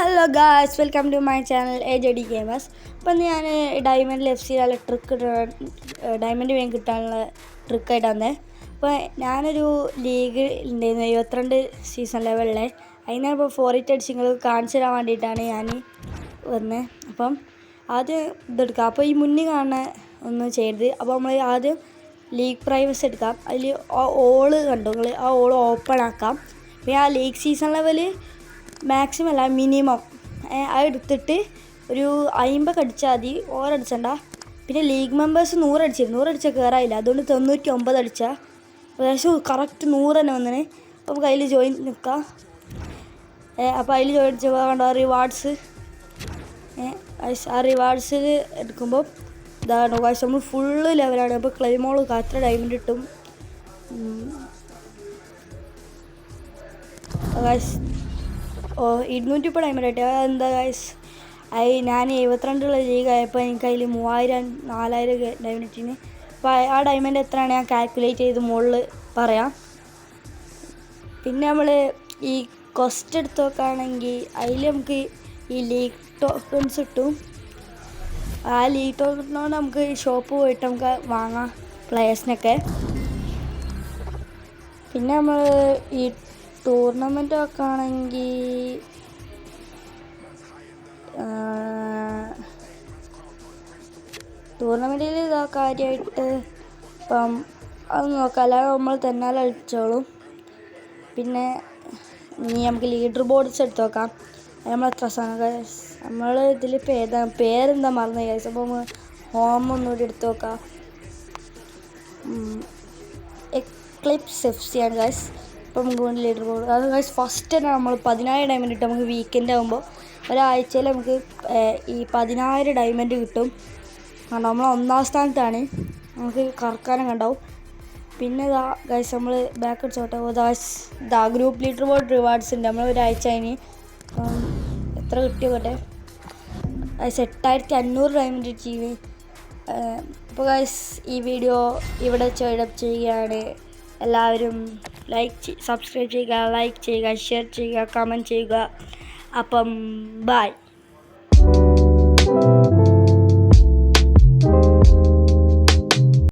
Hello guys, welcome to my channel AJD gamers. അപ്പം ഞാൻ ഡയമണ്ടിൽ FC trick diamond വേഗം കിട്ടാനുള്ള ട്രിക്കായിട്ടാണ്. അപ്പോൾ ഞാനൊരു ലീഗ് ഉണ്ടായിരുന്നു 72 സീസൺ ലെവലിലെ. അതിനാണിപ്പോൾ 4 അടിച്ച് നിങ്ങൾക്ക് കാണിച്ചു തരാൻ വേണ്ടിയിട്ടാണ് ഞാൻ വന്നത്. അപ്പം ആദ്യം ഇതെടുക്കാം. അപ്പോൾ ഈ മുന്നിൽ കാണുന്ന ഒന്നും ചെയ്യരുത്. അപ്പോൾ നമ്മൾ ആദ്യം ലീഗ് പ്രൈവസി എടുക്കാം. അതിൽ ആ ഓള് കണ്ടു നിങ്ങൾ, ആ ഓള് ഓപ്പൺ ആക്കാം. പിന്നെ ആ ലീഗ് സീസൺ ലെവൽ മാക്സിമം അല്ല മിനിമം അത് എടുത്തിട്ട് ഒരു 50 അടിച്ചാൽ മതി, ഓരടിച്ചണ്ട. പിന്നെ ലീഗ് മെമ്പേഴ്സ് 100 അടിച്ചാൽ കയറായില്ല, അതുകൊണ്ട് 99 അടിച്ചാൽ ഏകദേശം കറക്റ്റ് 100 തന്നെ വന്നിന്. അപ്പോൾ നമുക്ക് അതിൽ ജോയിൻ നിൽക്കാം. അപ്പോൾ അതിൽ ജോയിൻ കണ്ടോ റിവാർഡ്സ്. ആ റിവാർഡ്സിൽ എടുക്കുമ്പോൾ ഇതാണ് കാശ്, നമ്മൾ ഫുള്ള് ലെവലാണ്. അപ്പോൾ ക്ലെയിമോൾ അത്ര ഡയമണ്ട് കിട്ടും. കാശ് 200 ഡയമണ്ട് ആയിട്ട് എന്താ കാശ്. ഞാൻ 72 ലീഗ് ആയപ്പോൾ എനിക്ക് അതിൽ 3000-4000 ഡയമണ്ട് ഇട്ടിന്. അപ്പോൾ ആ ഡയമണ്ട് എത്രയാണ് ഞാൻ കാൽക്കുലേറ്റ് ചെയ്ത് മുകളിൽ പറയാം. പിന്നെ നമ്മൾ ഈ കൊസ്റ്റ് എടുത്ത് നോക്കുകയാണെങ്കിൽ അതിൽ നമുക്ക് ഈ ലീഗ് ടോക്കൺസ് കിട്ടും. ആ ലീഗ് ടോക്കണിനോട് നമുക്ക് ഷോപ്പ് പോയിട്ട് നമുക്ക് വാങ്ങാം പ്ലേയേഴ്സിനൊക്കെ. പിന്നെ നമ്മൾ ഈ ടൂർണമെൻ്റ് ഒക്കെ ആണെങ്കിൽ ടൂർണമെൻറ്റിൽ ഇതാ കാര്യമായിട്ട് ഇപ്പം അത് നോക്കാം, അല്ലാതെ നമ്മൾ തന്നെ കളിച്ചോളും. പിന്നെ ഇനി നമുക്ക് ലീഡർ ബോർഡ്സ് എടുത്ത് നോക്കാം. നമ്മൾ എത്ര സാധനം നമ്മൾ ഇതിൽ പേരെന്താ മറന്നു കഴിച്ചു. അപ്പോൾ ഹോം ഒന്നുകൂടി എടുത്ത് നോക്കാം. എക്ലിപ്സ് FC ആണ് ഗൈസ്. ഇപ്പോൾ നമുക്ക് ലീഡർ ബോർഡ് അത് ഗൈസ് ഫസ്റ്റ് തന്നെ നമ്മൾ 10000 ഡയമണ്ട് കിട്ടും. നമുക്ക് വീക്കെൻഡ് ആകുമ്പോൾ ഒരാഴ്ചയിൽ നമുക്ക് ഈ 10000 ഡയമണ്ട് കിട്ടും. കാരണം നമ്മൾ 1ാം സ്ഥാനത്താണ്, നമുക്ക് കറക്കാനും കണ്ടാവും. പിന്നെ ഇതാ ഗൈസ് നമ്മൾ ബാക്ക് അടിച്ചോട്ടെ. ഇതാ ഗ്രൂപ്പ് ലീഡർ ബോർഡ് റിവാർഡ്സ് ഉണ്ട്. നമ്മൾ ഒരാഴ്ച അതിന് എത്ര കിട്ടിയോട്ടെ ഗൈസ് 8500 ഡയമണ്ട് കിട്ടി. അപ്പോൾ ഗൈസ് ഈ വീഡിയോ ഇവിടെ വൈൻഡപ്പ് ചെയ്യുകയാണ്. എല്ലാവരും സബ്സ്ക്രൈബ് ചെയ്യുക, ലൈക്ക് ചെയ്യുക, ഷെയർ ചെയ്യുക, കമൻറ്റ് ചെയ്യുക. അപ്പം ബൈ.